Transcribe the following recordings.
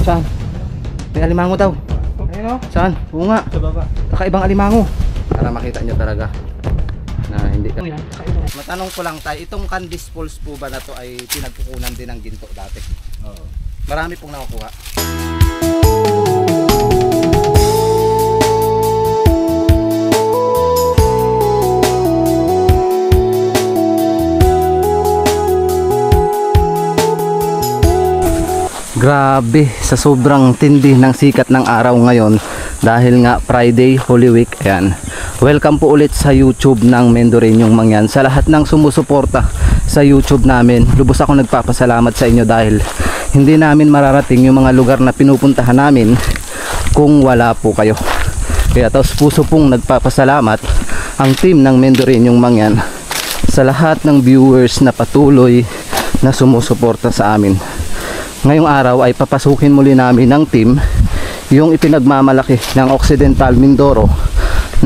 Saan? May alimango daw. Ayun o. Saan? Oo nga. Sa baba. Kakaibang alimango. Para makita nyo talaga na hindi ka. Matanong ko lang tayo, itong Candice Falls po ba na to ay pinagkukunan din ng ginto dati? Oo. Marami pong nakukuha. Grabe, sa sobrang tindi ng sikat ng araw ngayon dahil nga Friday, Holy Week. Ayan. Welcome po ulit sa YouTube ng Mendoreñong Mangyan. Sa lahat ng sumusuporta sa YouTube namin, lubos ako nagpapasalamat sa inyo dahil hindi namin mararating yung mga lugar na pinupuntahan namin kung wala po kayo. Kaya taos puso pong nagpapasalamat ang team ng Mendoreñong Mangyan sa lahat ng viewers na patuloy na sumusuporta sa amin. Ngayong araw ay papasukin muli namin ng team yung ipinagmamalaki ng Occidental Mindoro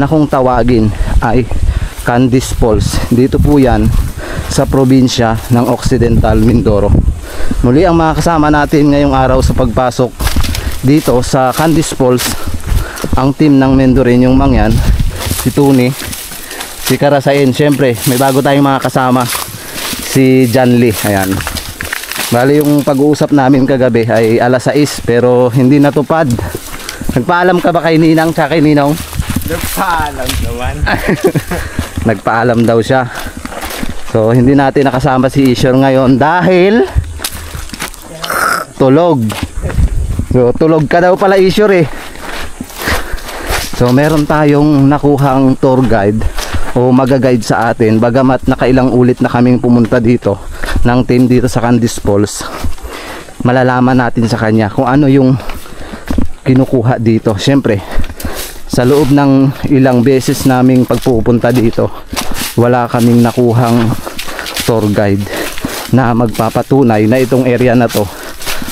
na kung tawagin ay Candice Falls. Dito po yan sa probinsya ng Occidental Mindoro. Muli ang mga kasama natin ngayong araw sa pagpasok dito sa Candice Falls, ang team ng Mendoreñong Mangyan, si Tony, si Karasain, syempre may bago tayong mga kasama, si John Lee. Ayan. Bali yung pag-uusap namin kagabi ay alas 6 pero hindi natupad. Nagpaalam ka ba kay Ninang tsaka kay Ninong? Nagpaalam naman. Nagpaalam daw siya. So hindi natin nakasama si Isyor ngayon dahil tulog. So tulog ka daw pala Isyor eh. So meron tayong nakuhang tour guide o magaguide sa atin, bagamat nakailang ulit na kaming pumunta dito ng team dito sa Candice Falls. Malalaman natin sa kanya kung ano yung kinukuha dito. Siyempre sa loob ng ilang beses naming pagpupunta dito, wala kaming nakuhang tour guide na magpapatunay na itong area na to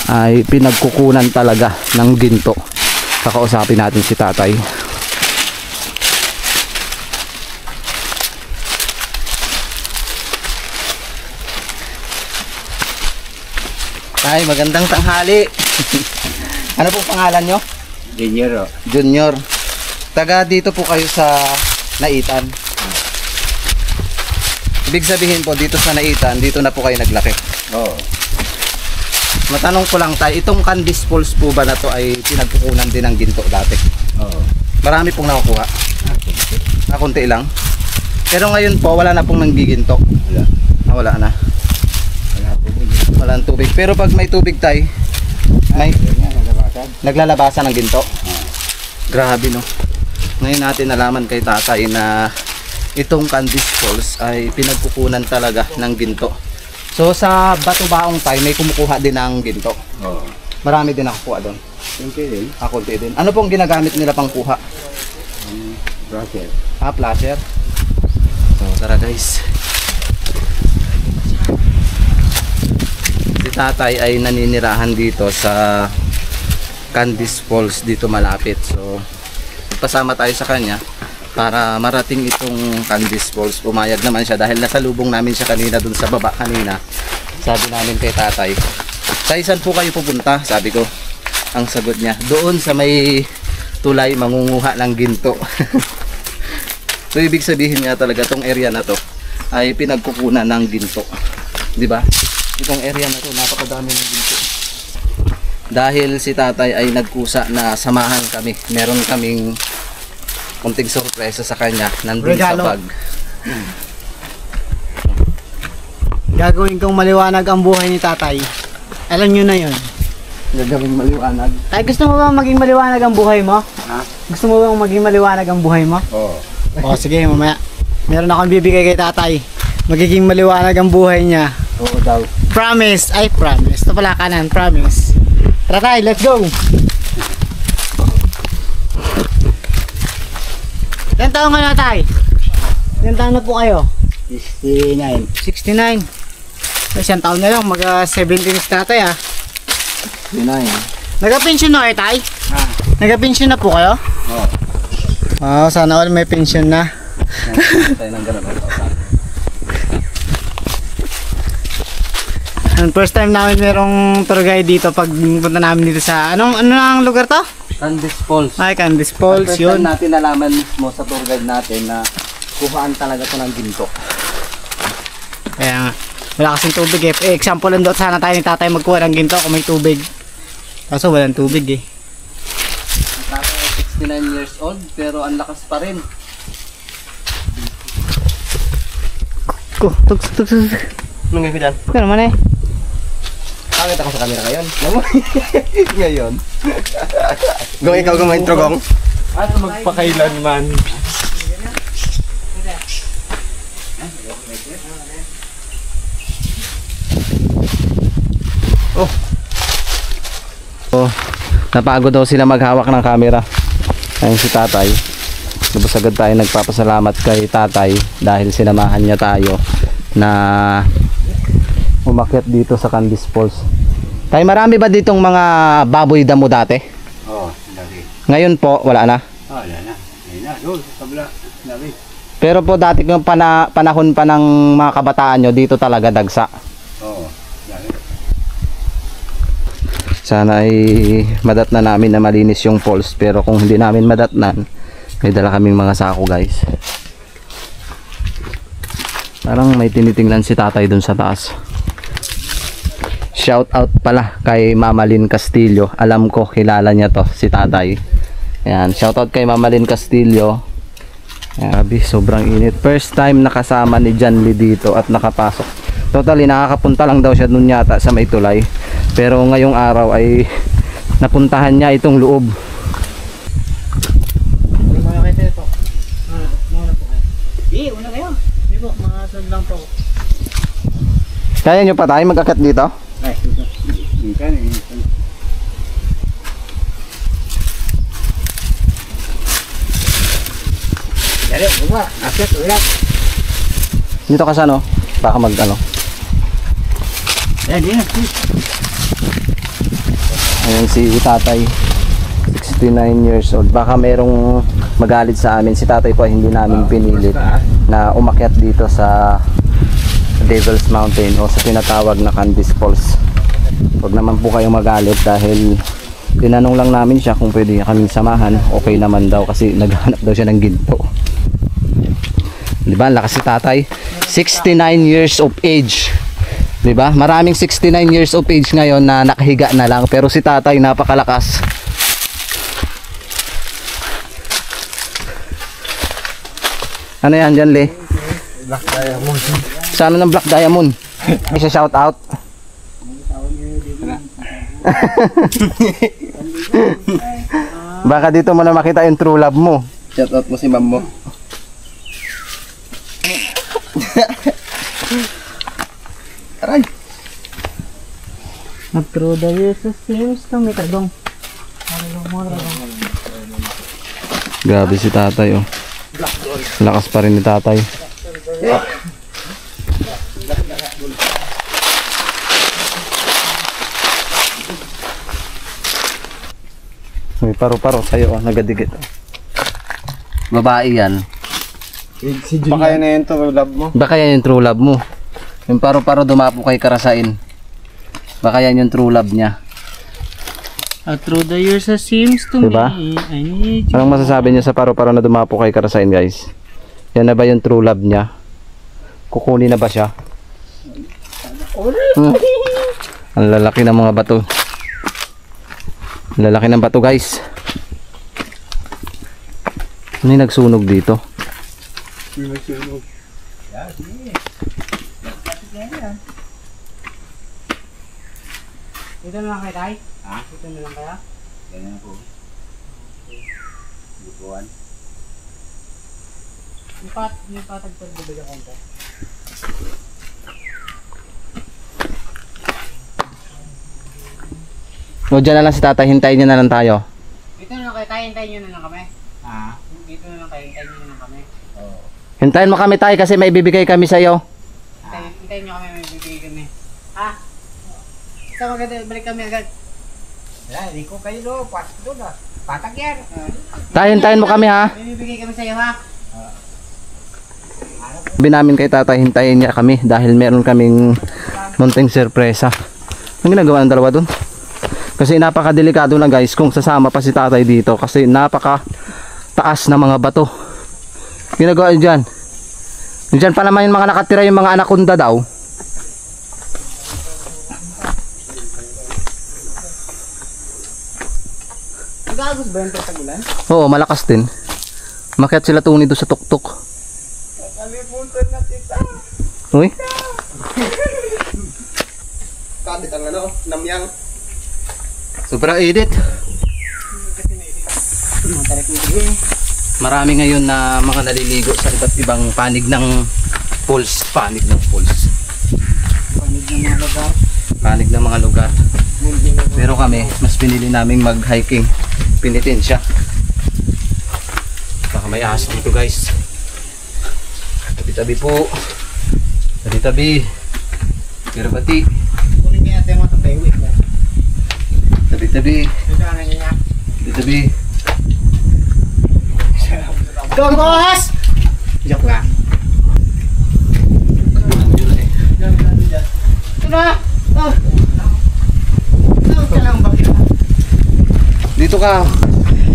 ay pinagkukunan talaga ng ginto. Kakausapin natin si tatay. Ay, magandang tanghali. Ano po pangalan nyo? Junior. Junior. Taga dito po kayo sa Naitan. Ibig sabihin po dito sa Naitan, dito na po kayo naglaki. Oo. Matanong ko lang tayo, itong Candice Falls po ba na to ay pinagkukunan din ng ginto dati? Oo. Marami pong nakukuha. Konti lang. Pero ngayon po wala na pong nanggiginto. Wala. Wala na. Walang tubig. Pero pag may tubig tayo, may naglalabasan ng ginto. Grabe no. Ngayon natin nalaman kay tatay na itong Candice Falls ay pinagkukunan talaga ng ginto. So sa Batubaong tayo may kumukuha din ng ginto. Oo. Marami din nakukuha doon. Kunti din. Konti din. Ano pong ginagamit nila pang kuha? Brother. Placer. So tara guys. Si tatay ay naninirahan dito sa Candice Falls dito malapit. So pasama tayo sa kanya para marating itong Candice Falls. Pumayag naman siya dahil nasa lubong namin siya kanina dun sa baba kanina. Sabi namin kay tatay, "Tay, saan po kayo pupunta?" Sabi ko. Ang sagot niya, doon sa may tulay mangunguha ng ginto. So ibig sabihin nga talaga tong area na to ay pinagkukunan ng ginto. 'Di ba? Itong area na to napakadami ng ginto. Dahil si tatay ay nagkusa na samahan kami. Meron kaming kunting sorpresa sa kanya nandun Regalo. sa bag. Gagawin kong maliwanag ang buhay ni tatay. Alam nyo na yun. Gagawing maliwanag. Tay, gusto mo ba maging maliwanag ang buhay mo? Ha? Gusto mo ba maging maliwanag ang buhay mo? Oo. O sige, mamaya. Meron akong bibigay kay tatay. Magiging maliwanag ang buhay niya. Oo daw. Promise. Ay, promise. Ito pala kanan. Promise. Tara tay, let's go. Ilan taon ka na tay? Ilan taon na po kayo? 69. 69. Isang taon na lang. Mag-17 na tatay ah. 69. Nagka-pension na kayo tay? Ha? Nagka-pension na po kayo? Oo. Sana all may pension na. Tayo ng ganun. First time namin merong tour guide dito pag punta namin dito sa ano ang lugar to? Candice Falls. Ay, Candice Falls, First yun. time natin nalaman mismo sa tour guide natin na kuhaan talaga to ng ginto. Kaya nga, wala kasing tubig eh. Example lang doon sana tayo ni tatay magkuha ng ginto kung may tubig. Kaso walang tubig eh. Ang tatay ay 69 years old pero ang lakas pa rin. Tugs. Anong gagawin dyan? Ito naman eh. Pangit ako sa camera ngayon. Ngayon. Gong, ikaw gong intro gong. At magpakailanman. Oh, napagod daw sila maghawak ng camera. Ayun si tatay. Lubos agad tayo nagpapasalamat kay tatay dahil sinamahan niya tayo na umakyat dito sa Candice Falls. Tay, marami ba ditong mga baboy damo dati? Oo, lagi. Ngayon po, wala na. Wala na. Ayun na, doon, sa kabila. Lagi. Pero po dati yung panahon pa ng mga kabataan nyo, dito talaga dagsa. Oo, lagi. Sana ay madatna namin na malinis yung falls. Pero kung hindi namin madatnan, may dala kaming mga sako guys. Parang may tinitingnan si tatay dun sa taas. Shout out pala kay Mama Lynn Castillo. Alam ko kilala niya to, si tatay. Ayan, shout out kay Mama Lynn Castillo. Grabe, sobrang init. First time nakasama ni John Lee dito at nakapasok. Totally nakakapunta lang daw siya nun yata sa may tulay. Pero ngayong araw ay napuntahan niya itong loob. Muna kayo dito. Muna po kayo. Una kayo. Hindi po, mga sand lang po. Kaya nyo pa tayo mag-akyat dito? Ay, minsan. Dali, buka. Akyat, ulat. Dito ka sa ano? Baka mag ano. Dali na, Ayan si tatay, 69 years old. Baka merong magalit sa amin. Si tatay po ay hindi namin pinilit na umakyat dito sa Devil's Mountain o sa tinatawag na Candice Falls. Huwag naman po kayong magalit dahil tinanong lang namin siya kung pwede kaming samahan. Okay naman daw kasi naghanap daw siya ng ginto. Diba? Lakas si tatay. 69 years of age. Diba? Maraming 69 years of age ngayon na nakahiga na lang. Pero si tatay napakalakas. Ano yan dyan, Le? Black diamond. Sa ano ng Black Diamond? May siya shout out. Baka dito mo na makita yung true love mo. Shout out mo si ma'am mo. Aray. Through the years of seems to me kardong. Grabe si tatay oh. Lakas pa rin ni tatay. May paru-paro sa'yo oh, nagadigit oh. Babae yan. Baka yun na yun to, love mo. Baka yan yung true love mo. Yung paru-paro dumapo kay Karasain. Baka yan yung true love niya. Through the years it seems to Diba? me I need you. Anong masasabi niyo sa paru-paro na dumapo kay Karasain guys? Yan na ba yung true love niya? Kukunin na ba siya? Ang lalaki ng mga bato. Ang lalaki ng bato guys. Ano yung nagsunog dito? Dito na lang kayo, tay? Ha? Dito na lang kaya? Ganyan po. Bukuan. Yung patagpag bibig ako konti. O dyan na lang si tatay, hintayin niya na lang tayo. Dito na lang kayo, tay? Hintayin nyo na lang kami. Ha? Dito na lang kayo, hintayin nyo na lang kami. Oo. Hintayin mo kami tayo kasi may bibigay kami sa iyo. Hintayin nyo kami, may bibigay kami. Ha? Sa maganda, balik kami agad. Wala, hindi ko kayo do. Doon ah. Patag yan. Tayo, hintayin mo kami ha. May bibigay kami sa iyo ha. Sabi namin kay tatay, hintayin niya kami dahil meron kaming Munting sorpresa. Ang ginagawa ng dalawa dun? Kasi napakadelikado na guys kung sasama pa si tatay dito kasi napaka taas na mga bato. Ginagawa nyo dyan. Diyan pa naman yung mga nakatira yung mga anaconda daw. Nag-aagos ba yung tagulan? Oo, malakas din. Makiat sila tuni doon sa tuktok. Nakalimutan na kita. Uy. Kadit ang ano, namyang. Sobrang edit. Marami ngayon na mga naliligo sa iba't ibang panig ng pools. Panig ng pools. Panig ng mga lugar. Panig ng mga lugar. Pero kami, mas pinili naming mag-hiking. Pinitin siya. Baka may ahas dito guys. Tabi-tabi po. Tabi-tabi. Pero pati. Kunin niya natin yung mga tatayawik. Tabi-tabi. Nagkanan niya. Tabi-tabi. Go boss! Joke lang. Ito na! Oh! Ito lang bakit? Dito ka.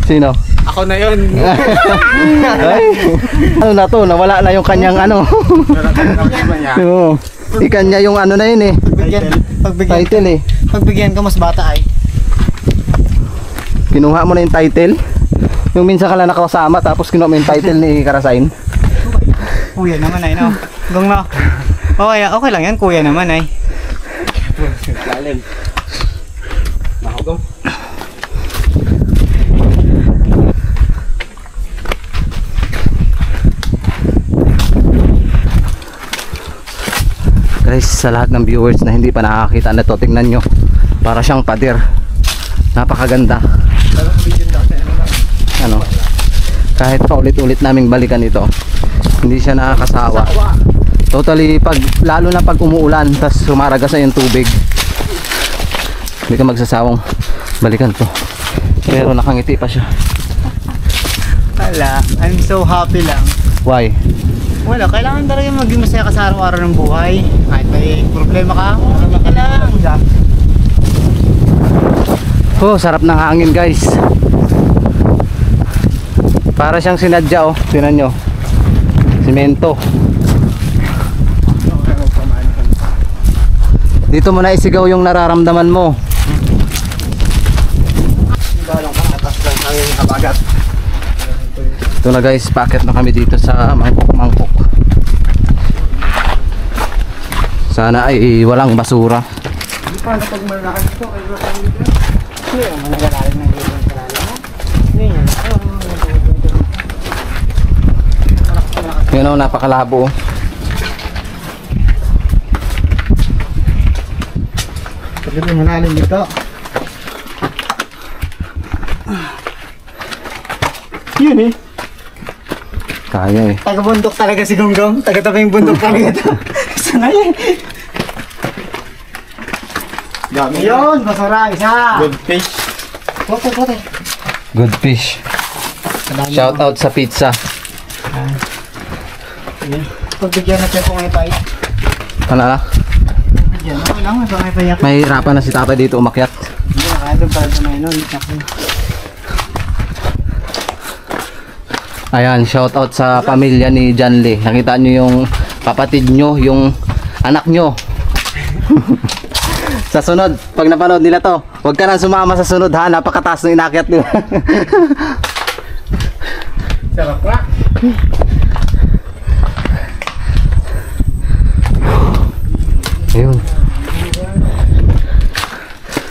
Sino? Ako na yun. Ay, ano na to? Nawala na yung kanyang ano. Oo. Ikanya yung ano na yun eh. Title eh. Pagbigyan ko mas bata ay. Kinuha mo na yung title. Yung minsan ka lang nakasama tapos kinuha mo yung title ni Karasain. Kuya naman ay no. Gong no. Okay lang yan kuya naman ay. Lalim. Nakagong. Guys, sa lahat ng viewers na hindi pa nakakita na to, tingnan nyo. Para siyang pader. Napakaganda. Ano? Kahit pa ulit-ulit naming balikan ito, hindi siya nakakasawa. Totally, lalo na pag umuulan, tas sumaragas na yung tubig. Hindi ka magsasawang balikan to. Pero nakangiti pa siya. Wala, I'm so happy lang. Why? Wala, kailangan talaga maging masaya ka sa araw-araw ng buhay. Kahit may problema ka, wala ka lang. Oh, sarap ng hangin guys. Para siyang sinadya oh, tinan nyo. Simento. Dito mo na isigaw yung nararamdaman mo. Dalong ka, atas lang hangin habagat. Ito na guys, packet na kami dito sa mangkok-mangkok. Sana ay walang basura. Hindi pa na pag malakad ko, ay ba kayo dito? Hindi, managalalim ng dito yung kalala mo. Hindi yan. Yun o, napakalabo oh. Pagkat yung malalim dito. Yun eh. Kaya eh. Taga-bundok talaga si Gonggong. Taga-tabing bundok talaga ito. Sanay eh. Dami. Yun, basura, isa. Good fish. Pote. Good fish. Shout out sa pizza. Pagbigyan natin kung may pay. Ano na? Pagbigyan, okay lang. May payak. May hirapan na si tata dito umakyat. Hindi, nakadong para sa may nun. Ayan, shout out sa pamilya ni John Lee. Nakita nyo yung kapatid nyo, yung anak nyo. Sa sunod, pag napanood nila to, huwag ka na sumama sa sunod ha, napakataas ng inakyat nila. Sarap ka. Ayun.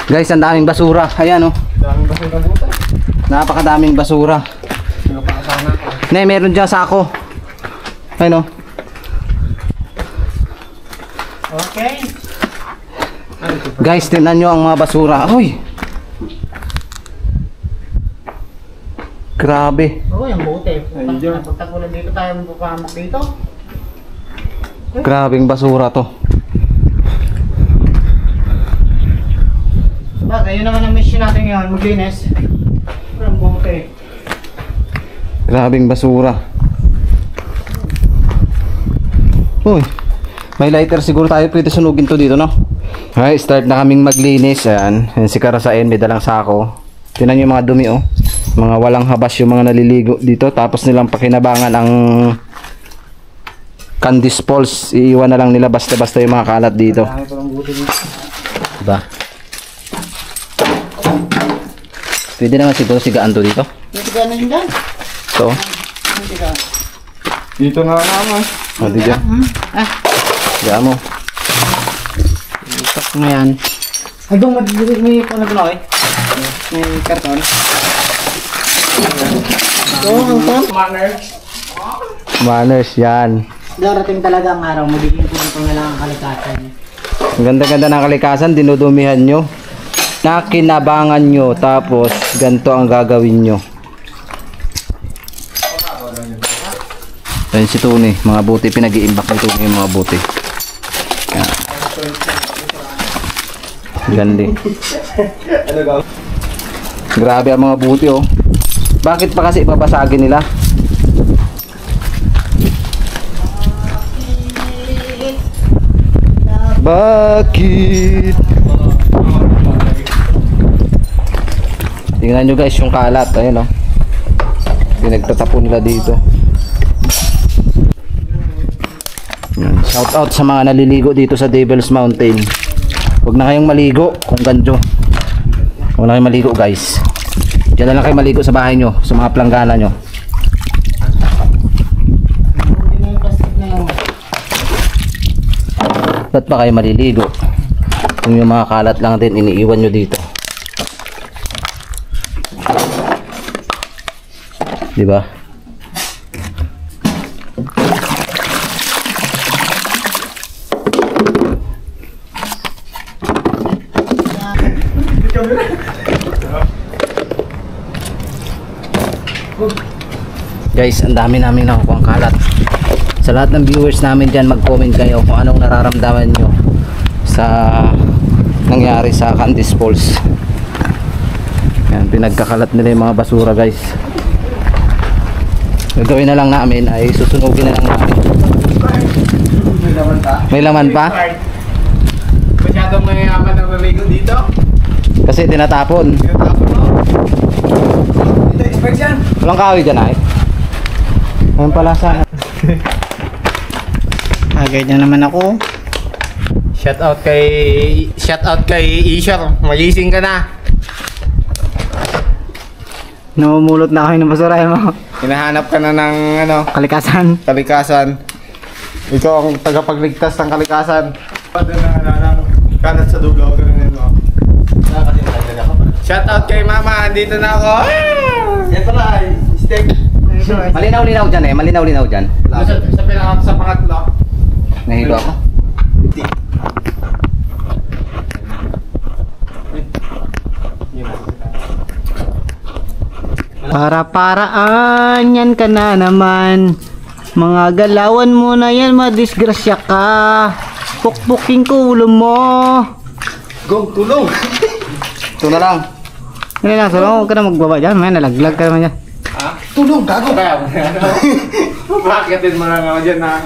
Guys, ang daming basura. Ayan oh. Daming basura buta. Napakadaming basura. Napakasana ko. Ne, meron dyan sako. Ayun oh. Okay. Guys, tingnan nyo ang mga basura. Uy! Grabe. Oo, yung bote. Ayun. Pagtagulan dito tayo magpapahamak dito. Grabing basura to. Bagay, yun naman ang mission natin ngayon, maglinis. Ang bote. Grabing basura. Uy! May lighter siguro tayo. Pwede sunugin to dito, no? Okay, start na kaming maglinis. Ayan, yan si Karasain, may dalang sako. Tingnan niyo yung mga dumi, oh. Mga walang habas yung mga naliligo dito. Tapos nilang pakinabangan ang candy balls. Iiwan na lang nila basta-basta yung mga kalat dito. Marami pa ng buti dito. Diba? Pwede naman siguro sigaan to dito. May tiga na yun dyan. So, May tiga. Dito na naman. o di dyan. Sigaan mo. Itok na yan. Hanggang may ano eh. May karton. Manners, yan. Darating talaga ang araw, magiging punto na lang ang kalikasan. Ang ganda-ganda ng kalikasan, dinudumihan nyo. Nakinabangan nyo, tapos ganito ang gagawin nyo. Ayan si Tony, mga buti, pinag-iimbak ni Tony yung mga buti. Yan. Gandi. Grabe ang mga buti, oh. Bakit pa kasi ipapasagin nila? Bakit? Tingnan nyo guys yung kalat. Ayun, oh. Pinagtatapon nila dito. Yan. Shout out sa mga naliligo dito sa Devil's Mountain. Huwag na kayong maligo kung ganjo. Huwag na kayong maligo guys. Diyan na lang kayo maligo sa bahay nyo, sa mga planggana nyo. Ba't pa kayo maliligo? Kung yung mga kalat lang din iniiwan nyo dito. Diba? Guys, ang dami namin nakukuha ang kalat. Sa lahat ng viewers namin dyan, mag-comment kayo kung anong nararamdaman nyo sa nangyari sa Candice Falls. Yan, pinagkakalat nila yung mga basura guys. Gagawin na lang namin ay susunugin na lang namin. May laman pa? Masyadong mayayaman ang naligo dito. Kasi tinatapon. Tinatapon mo. Dito, expert yan. Walang kahoy dyan ay. Ayun pala sana. Agad na naman ako. Shout out kay Isher. Magising ka na. Namumulot na ako ng basura mo. Hinahanap ka na ng Kalikasan. kalikasan. Ikaw ang tagapagligtas ng kalikasan. Pwede na kalat sa dugaw. Ganun mo. Shout out kay mama. Andito na ako. Yan pala ay steak. Malinaw-linaw dyan eh. Malinaw-linaw dyan. Sa pangatlo. Nahilo ako. Para-paraan yan ka na naman. Mga galawan mo na yan, madisgrasya ka. Pukpuking ko ulo mo. Go, tulong! Ito na lang. Hindi lang, so huwag ka na magbaba dyan. May nalaglag ka naman dyan. Ha? Tulong, gago! Bakatin mo lang ako dyan na.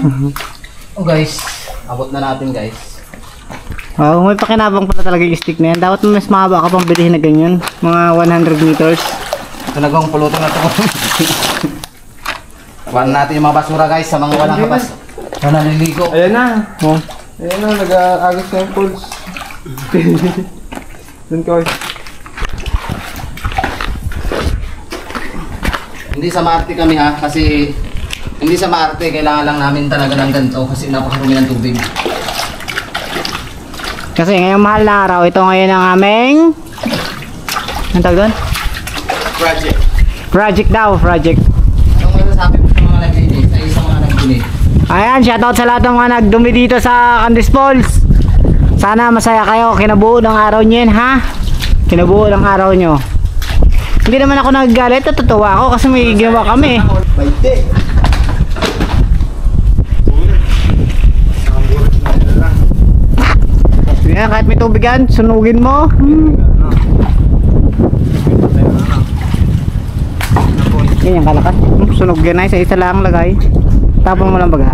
Oh guys, abot na natin guys. Oh, may pakinabang pala talaga yung stick na yan. Dapat mas mahaba ka pang bilihin na ganyan. Mga 100 meters. Ito nagawang pulutan na ito. Kuhaan natin yung mga basura guys sa mga walang kapas. Na naliligo. Ayan na. Oh. Ayan na, nag-agos na yung pulse. Doon ko. Hindi sa Marte kami ha, kasi hindi sa Marte, kailangan lang namin talaga ng ganito kasi napakarumi ng tubig. Kasi ngayong mahal na araw, ito ngayon ang aming... Anong tawag doon? Project. Project daw, project. Anong masasabi mo sa mga naglinis, ay sa mga nagdumi? Ayan, shoutout sa lahat ng mga nagdumi dito sa Candice Falls. Sana masaya kayo, kinabuo ng araw nyo yun, ha? Kinabuo ng araw nyo. Hindi naman ako nagagalit, natutuwa ako kasi may ginawa kami. Baite. Yan, kahit may tubig yan, sunugin mo. Yan yung kalakas. Sunog yan ay sa isa lang lagay. Tapon mo lang baga.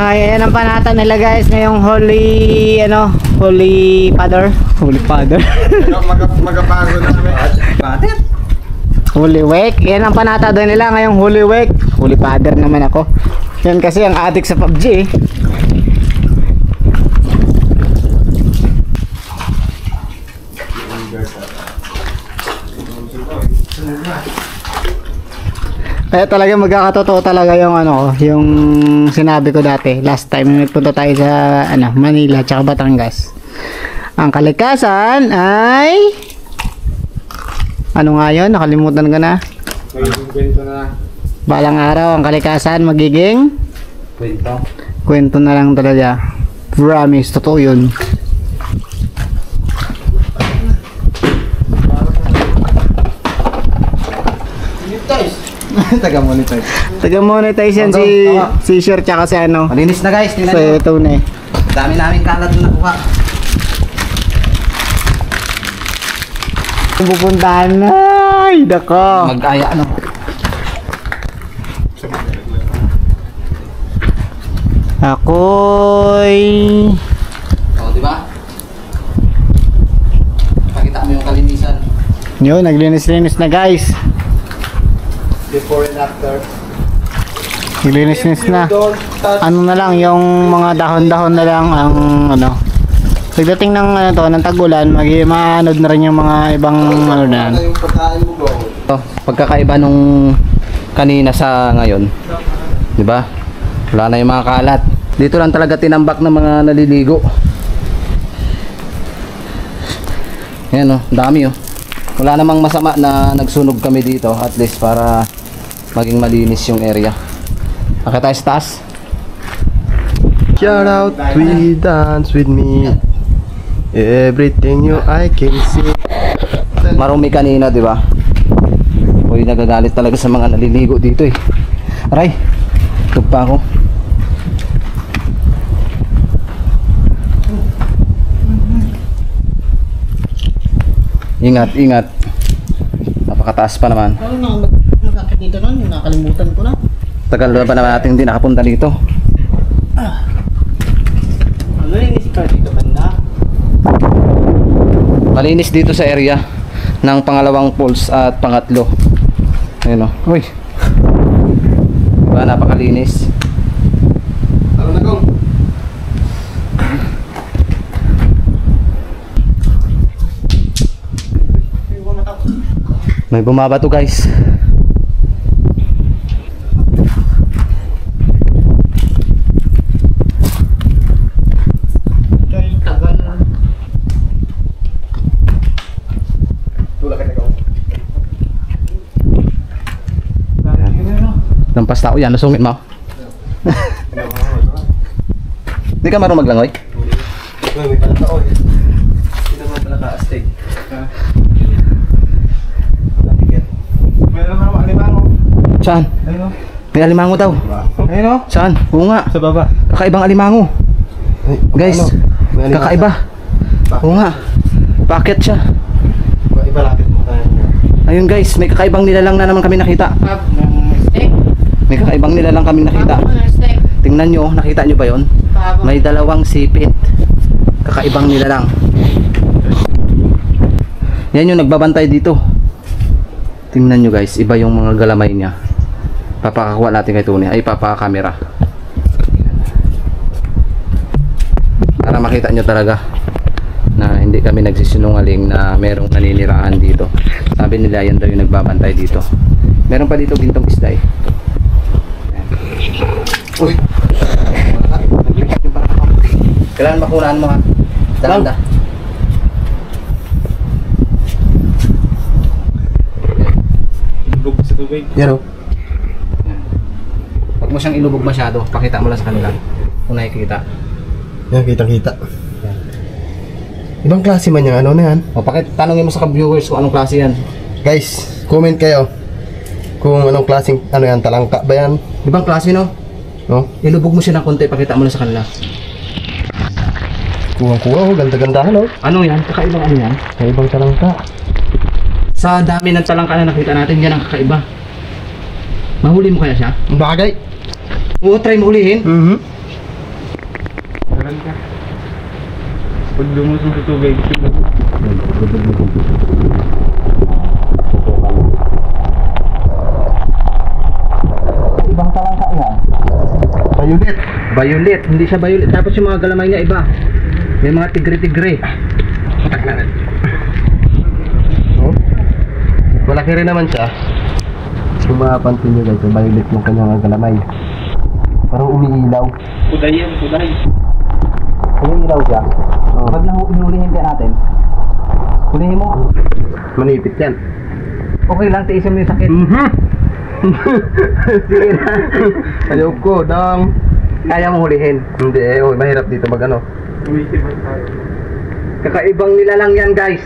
Ay, ayan ang panata nila guys ngayong Holy Father. Holy Father. Magapagod na kami. Holy Week. Yan ang panata doon nila ngayong Holy Week. Holy Father naman ako. Yan kasi ang addict sa PUBG eh. Kaya talaga magkakatotoo talaga yung yung sinabi ko dati last time nung nagpunta tayo sa Manila tsaka Batangas. Ang kalikasan ay ano nga yun? Nakalimutan ko na. Kwento na. Balang araw ang kalikasan magiging kwento na lang talaga. Promise, totoo yun. Taga-monetize. Taga-monetize yan si Sher tsaka si Malinis na guys, tingnan si nyo. Tune. Dami namin kalat na nakuha. Pupuntahan na. Ay, dako. Mag-aya Ako'y di ba? Pakita mo yung kalinisan. yun, naglinis-linis na guys. Before and after. Naglinis-linis na. Ano na lang, yung mga dahon-dahon na lang ang pagdating ng ng tag-ulan, maanod na rin yung mga ibang na. Yung pagkain mo bro. Pagkakaiba nung kanina sa ngayon, di ba? Wala na yung mga kalat. Dito lang talaga tinambak ng mga naliligo. Yan dami Wala namang masama na nagsunog kami dito, at least para maging malinis yung area. Akit tayo sa taas. Shout out, we dance with me. Everything you I can see. Marumi kanina, di ba? Uy, nagagalit talaga sa mga naliligo dito eh. Aray, tugpa ako. Ingat, ingat. Napakataas pa naman. Ano magkakit dito nun? Nakalimutan ko na. Tagal na ba naman natin hindi nakapunta dito? Ano yung isikar dito banda? Malinis dito sa area ng pangalawang pools at pangatlo. Ayun Uy. Diba, napakalinis. Ano na kong? May bumabato guys. Tagal. Tulak ka na kong. Lampas tao yan, nasungit mo. Hindi ka marunong maglangoy? May panatao eh. Hindi naman pala ka-astig. Meron naman alimango. Saan? Ayun o. May alimango daw. Ayun o. Saan? Oo nga. Sa baba. Kakaibang alimango. Ay, Guys, may alimango. kakaiba. Oo nga. Paakyat siya. Iba lapit mo tayo. Ayun guys, may kakaibang nilalang na naman kami nakita. May kakaibang nilalang kami nakita. Tingnan nyo, nakita nyo ba yon? May dalawang sipit. Kakaibang nilalang. Yan yung nagbabantay dito. Tingnan nyo guys, iba yung mga galamay niya. Papakakuha natin kay Tony. Ay, papakamera. Para makita nyo talaga na hindi kami nagsisinungaling na merong naninirahan dito. Sabi nila yan daw yung nagbabantay dito. Meron pa dito gintong isda eh. Uy! Kailangan makunaan mo ha. Danda. Lubog sa tubig. Yan o. Huwag mo siyang ilubog masyado. Pakita mo lang sa kanila kung nakikita. Yan, kitang-kita. Ibang klase man yung ano na yan. O tanongin mo sa viewers kung anong klase yan. Guys, comment kayo kung anong klaseng ano yan, talangka ba yan? Ibang klase no? No? Ilubog mo siya ng konti. Pakita mo lang sa kanila. Kuha-kuha oh, ganda-ganda no? Ano yan? Kakaibang ano yan? May ibang talangka. Sa dami ng talangka na nakita natin, yan ang kakaiba. Mahuli mo kaya siya? Bagay. Oo, try mo hulihin. dahan ka. Pag lumusong sa tubig, Ibang talangka yan. Violet. Violet, hindi siya violet. Tapos yung mga galamay niya iba. May mga tigre-tigre. Oh. Malaki rin naman siya. Kung mapapansin nyo guys, yung violet ng kanyang galamay. Parang umiilaw. Kuday yan, kuday. Umiilaw siya. Pag inulihin ka natin, hulihin mo. Manipit yan. Okay lang, tiisin mo yung sakit. Sige na. Ayoko, dang. Kaya mo hulihin. Hindi, mahirap dito mag-ano. Kakaibang nilalang yan guys.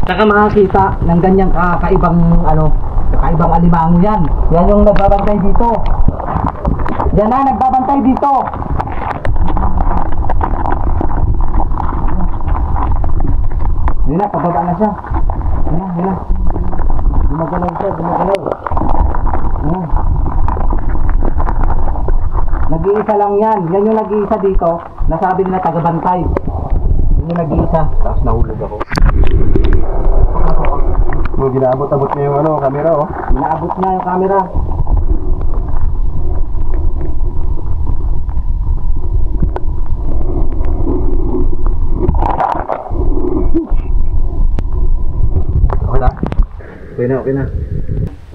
Saka makakita ng ganyang kakaibang kakaibang alimango yan. Yan yung nagbabantay dito. Yan na, nagbabantay dito. Yun na, pababa na siya. Yun na, yun na. Gumagalaw siya, gumagalaw. Yan. Nag-iisa lang yan. Yan yung nag-iisa dito. Nasabi nila tagabantay. Yan yung nag-iisa. Tapos nahulog ako. Ginaabot-abot niya yung camera oh. Inaabot niya yung camera. Okay na? Okay na.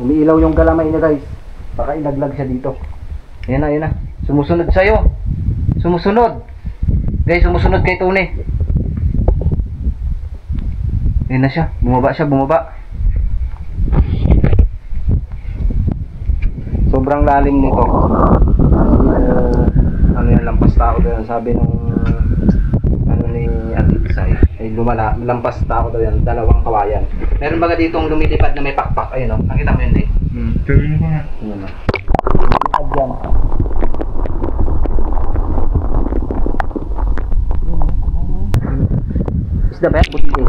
Umiilaw yung galamay niya guys. Baka ilaglag siya dito. Ayan na. Sumusunod sa'yo. Sumusunod. Guys, sumusunod kay Tony. Ayan na siya. Bumaba. Sobrang lalim nito. Ano yan, lampas tao daw yan. Sabi nung ni Atitsay ay lampas tao daw yan. 2 kawayan. Meron baga ditong lumilipad na may pakpak. Ayun o, nakita mo yun eh. Tuloy mo nga. Ayun o. Lumilipad yan. Isda ba yan? Buti din.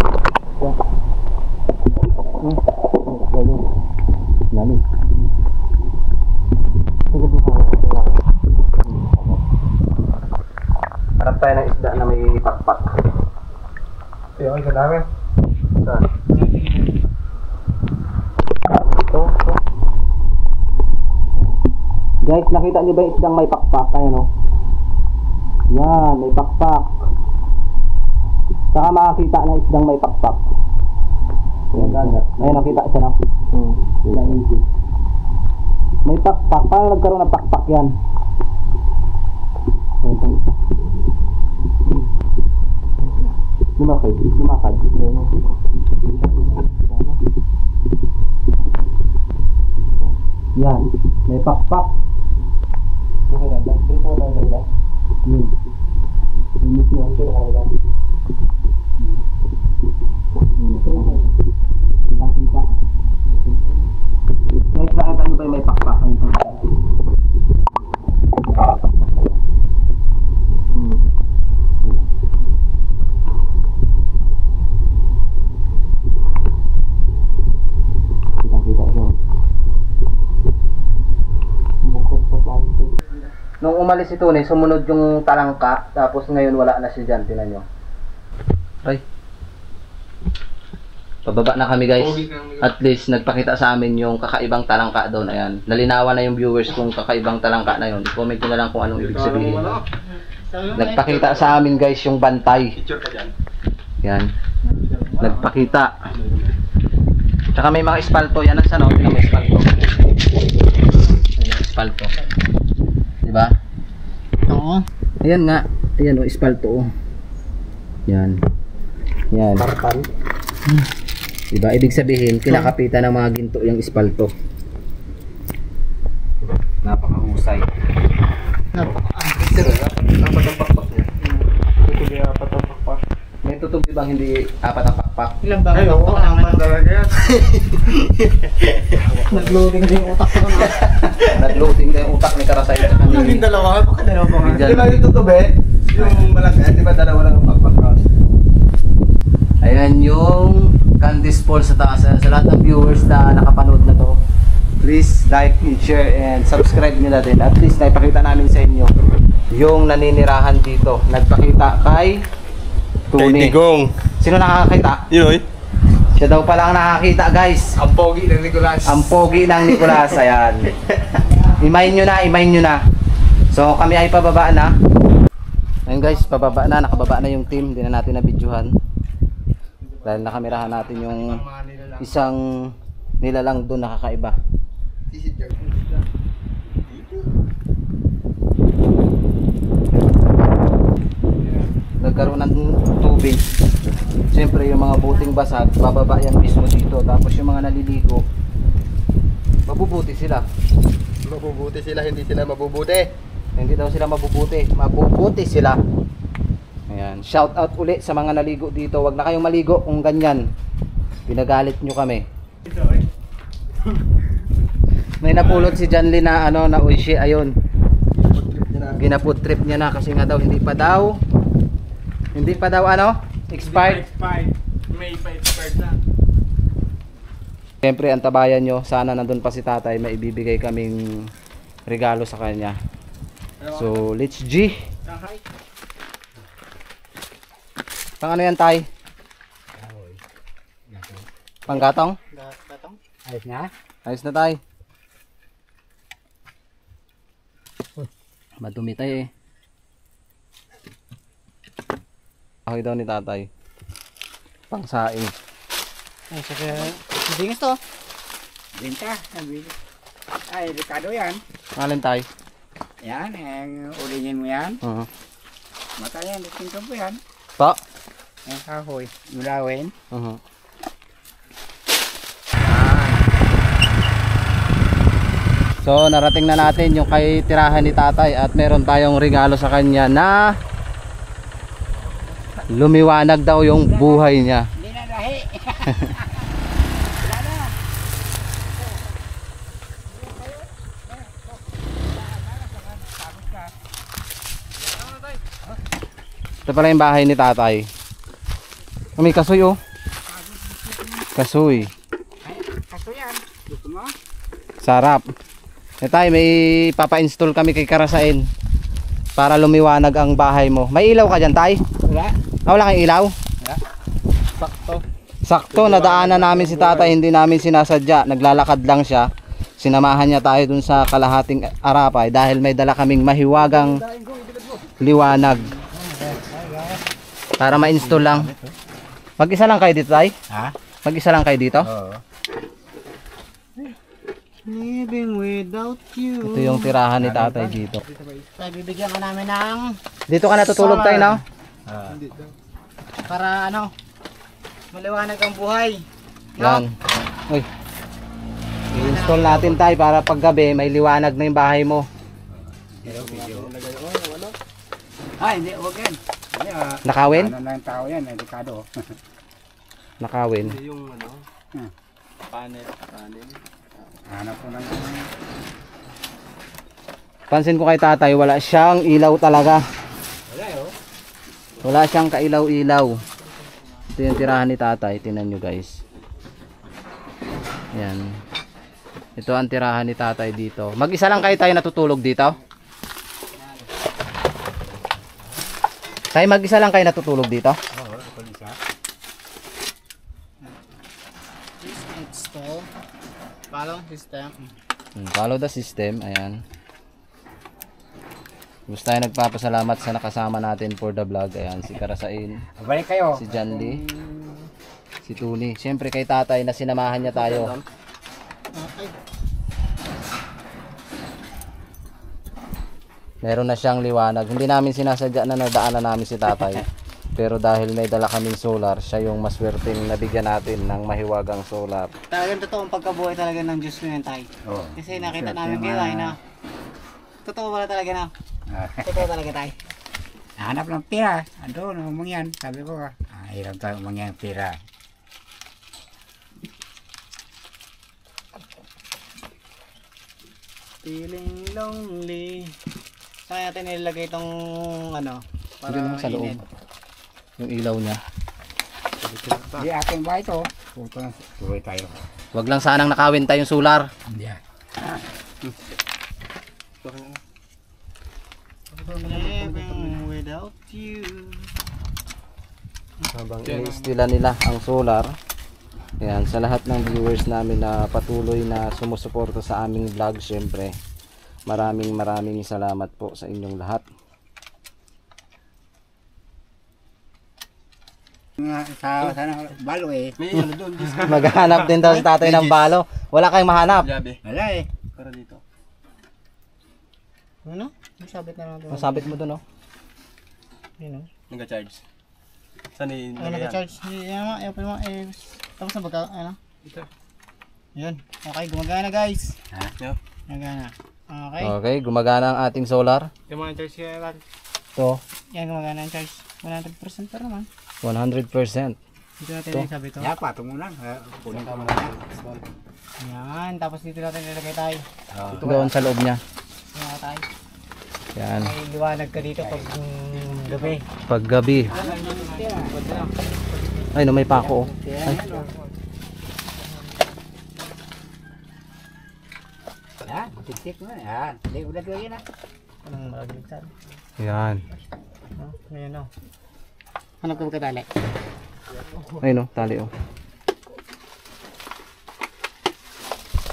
Lalim. Harap tayo ng isda na may pakpak. Ayun, sa dami. Saan? Ito. Guys, nakita niyo ba yung isdang may pakpak? Ayan o. Yan, may pakpak. Saka makakita na isdang may pakpak. Ayan, nakita siya na. May pakpak. Paano nagkaroon ng pakpak yan? Ayan, ito isa. Lumakad. Yan, may pakpak. Guys, nakita nyo ba may pakpak? Nung umalis si Tony, sumunod yung talangka, tapos ngayon wala na siya dyan, tinan nyo. Ay. Pababa na kami guys. At least nagpakita sa amin yung kakaibang talangka doon. Ayan. Nalinawan na yung viewers kung kakaibang talangka na yun. I-comment nyo na lang kung anong ibig sabihin. Nagpakita sa amin guys yung bantay. Yan. Nagpakita. Tsaka may mga espalto. Yan ang sana. May mga espalto. Ayan, espalto. Diba? Oo. Ayan nga. Ayan o, espalto o. Yan. Yan. Tarpal. Diba? Ibig sabihin, kinakapitan ng mga ginto yung espalto. Napakahusay. Apat ang pakpak niya. Tutuloy apat ang pakpak. May tutubi bang hindi apat ang pakpak? Ilang ba? Ay, oo, apat talaga yan. Nag-loading din yung utak ko na. Nag-loading na yung utak ni Karasay sa kanina. Naging dalawa, baka dalawa pa nga. Diyan. Di ba yung tutubi? Yung malaki, di ba dalawa lang ang pakpak ka? Ayan yung Candice Falls sa taas. Sa lahat ng viewers na nakapanood na to, please like, share, and subscribe nyo na din. At least naipakita namin sa inyo yung naninirahan dito. Nagpakita kay Kay Tuni. Digong. Sino nakakakita? Yun, Siya daw pala ang nakakita, guys. ang pogi ng Nicolas. Ang pogi ng Nicolas, ayan. Imayin nyo na. So kami ay pababa na. Ayun guys, pababa na, nakababa na yung team. Hindi na natin na-videohan dahil nakamerahan natin yung isang nilalang doon nakakaiba. Nagkaroon ng tubig. Siyempre yung mga buting basag, bababa yan mismo dito. Tapos yung mga naliligo, mabubuti sila. Mabubuti sila, hindi sila mabubuti. Hindi daw sila mabubuti. Mabubuti sila. Ayan. Shout out uli sa mga naligo dito. Huwag na kayong maligo kung ganyan. Pinagalit nyo kami. May napulot si Janly na ano na uishi. Ayun. Ginafood trip niya na kasi nga daw hindi pa daw ano? Expired. May pa expired na. Siyempre antabayan nyo. Sana nandun pa si tatay. May ibibigay kaming regalo sa kanya. So let's G. Pang ano yan tay? Panggatong? Ayos na? Ayos na tay. Madumi tayo eh. Okay daw ni tatay. Pangsaing. Ay, saka, bingis to. Binta. Ay, Ricardo yan. Ngalan tay? Yan, ulingin mo yan. Mata yan, tingko po yan. Pa? Ang kahoy. Mulawin. So narating na natin yung kay tirahan ni tatay at meron tayong regalo sa kanya na lumiwanag daw yung buhay niya. Hindi na dahi. Ito pala yung bahay ni tatay. May kasoy oh. Kasoy. Kaso yan. Gusto mo? Sarap. Eh tayo, may papa-install kami kay Karasain para lumiwanag ang bahay mo. May ilaw ka dyan tay? Wala. Wala kang ilaw? Wala. Sakto. Sakto, nadaanan namin si tatay, hindi namin sinasadya. Naglalakad lang siya. Sinamahan niya tayo dun sa kalahating Arapay dahil may dala kaming mahiwagang liwanag. Para ma-install lang. Mag-isa lang kayo dito tay? Ha? Mag-isa lang kayo dito? Oo. Living without you. Ito yung tirahan ni tatay dito. Tayo, bibigyan ka namin ng Dito ka natutulog tayo, no? para ano, maliwanag ang buhay. Yan. Uy. I-install natin tayo para paggabi may liwanag na yung bahay mo. Ay, hindi, huwag yan. Nakawin? Ano na yung tao yan, Ricardo. Nakawin. Yung ano, panel. Hanap ko lang. Pansin ko kay tatay, wala siyang ilaw talaga. Wala yun. Wala siyang kailaw-ilaw. Ito yung tirahan ni tatay. Tingnan nyo guys. Yan. Ito ang tirahan ni tatay dito. Mag-isa lang kayo tayo natutulog dito? Tayo mag-isa lang kayo natutulog dito? Oo, ako isa. Install. Follow system. Follow the system. Ayan. Gusto tayo nagpapasalamat sa nakasama natin for the vlog. Ayan, si Karasain, Balik kayo. si Janly, si Tuni. Siyempre kay tatay na sinamahan niya tayo. Okay. Meron na siyang liwanag. Hindi namin sinasadya na nadaanan namin si tatay. Pero dahil may dala kaming solar, siya yung maswerteng nabigyan natin ng mahiwagang solar. Talagang totoong pagkabuhay talaga ng Diyos ko yan tayo. Oo. Kasi nakita namin kayo ay na. Totoo pala talaga na. Totoo talaga tayo. Hanap ng pira. Ano, umang yan. Sabi ko, hirap tayo umang yan pira. Feeling lonely. Saan natin nilagay itong ano? Hindi naman sa loob. init? Yung ilaw niya. Di ating bahay ito. Puto na tuloy tayo. Wag lang sanang nakawin tayong solar. Hindi Living without you. Habang iniistila nila ang solar. Ayan, sa lahat ng viewers namin na patuloy na sumusuporta sa aming vlog, syempre maraming salamat po sa inyong lahat. Sa balo eh. May ano doon. Maghanap din daw si tatay ng balo. Wala kayong mahanap. Labi. Wala eh. Para dito. Ano? Masabit na lang ito. Masabit mo dun, oh. Yun o. Nag-charge. Saan Ay, nag-charge. Yan naman. Ayaw pa naman. Tapos na bagka. Ano? Ito. Yun. Okay, gumagana guys. Ha? Yeah. Gumagana. Okay. Okay, gumagana ang ating solar. Yung mga charge kaya lang. Ito, Yan, gumagana ang charge. 100% pa naman. 100%. Dito natin yung sabi ito. Ya, patong mo lang. Punin ka mo Yan. Tapos dito natin nilagay tayo. Doon sa loob niya. Yan tayo. Yan, May liwanag ka dito pag gabi. pag gabi. Ay, no, may pako, oh. Ay, Yan, titik mo. Yan. Hindi, ulat lagi na. Anong malagligtan? yan. Ngayon o. Hanap ka magkadali. Ay, no, tali, oh.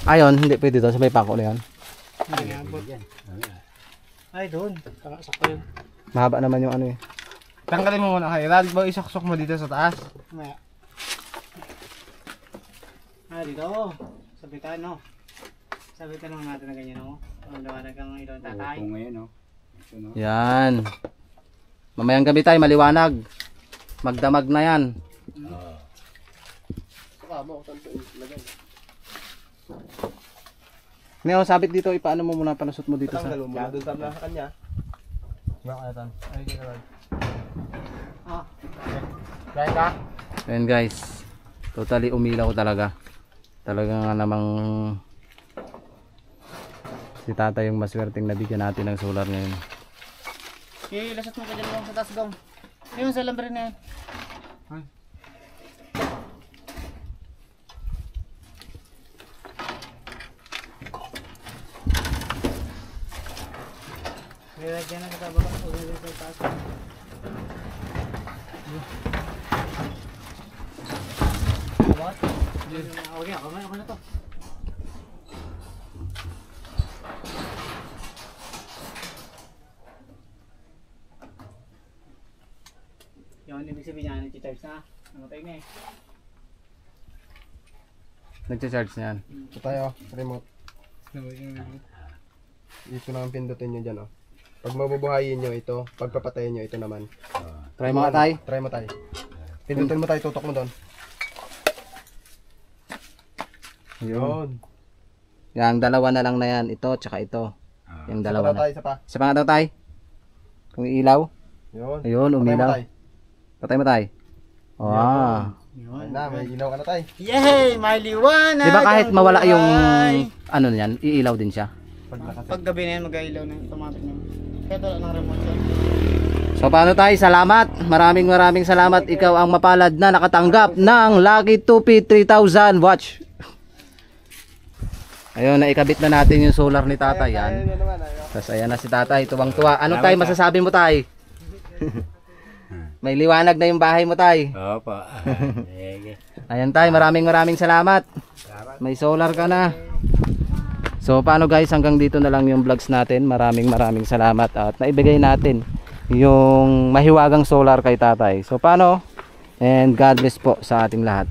Ayon, hindi pwede doon sa may pako na yan. Ay, doon. Sakto yun. Mahaba naman yung ano, eh. Tanggalin mo muna kay Rad. Ba isaksok mo dito sa taas? Maya. Dito. Sabitan, no? Sabitan naman natin na ganyan, no? Ang liwanag ang ilong tatay. Kung ngayon, no? Ito, no? Yan. Mamayang gabi tayo, maliwanag. Magdamag na yan. Ngayon, sabit dito, ipaano mo muna, panusot mo dito sa... Tanggal mo muna doon sa kanya. Ay, kaya lang. Ah. Kaya ka? Ayan guys, totally umilaw talaga. Talaga nga namang si tatay yung maswerteng nabigyan natin ng solar ngayon. Okay, lasot mo ka dyan lang sa taas gong. Ayun sa lambre na yan. Lagyan na kita baka o lagyan sa taas. What? Okay, ako na to. Yung ibig sabihin niya, nag-charge na. Namatay na eh. Nagcha-charge na yan. Ito tayo, remote. Ito na ang pindutin nyo dyan, oh. Pag mabubuhayin nyo ito, pagpapatayin nyo ito naman. Try mo nga tay. Try mo tayo. Pindutin mo tayo, tutok mo doon. Yun. Yung dalawa na lang na yan, ito tsaka ito. Yung dalawa Tayo na. tayo, isa pa. Isa pa nga daw tay. Kung ilaw. Yun. Ayun, Patay mo umilaw. tayo. Patay mo tay. Wow. Ayun na, may ilaw ka na tayo. Yay! May liwanag! Di ba kahit ang mawala yung buhay! ano niyan, iilaw din siya. Pag gabi na yan, mag-ailaw na yung tomato niya. Kaya wala ng remote yan. So paano tayo? Salamat. Maraming salamat. Ikaw ang mapalad na nakatanggap ng Lucky 2P 3000 watch. Ayun, naikabit na natin yung solar ni tatay. Yan. Tapos ayan na si tatay, tuwang-tuwa. Ano tayo masasabi mo tay? May liwanag na yung bahay mo tay. Opo. Ayan tay, maraming salamat. May solar ka na. So paano guys, hanggang dito na lang yung vlogs natin. Maraming salamat at naibigay natin yung mahiwagang solar kay tatay. So paano? And God bless po sa ating lahat.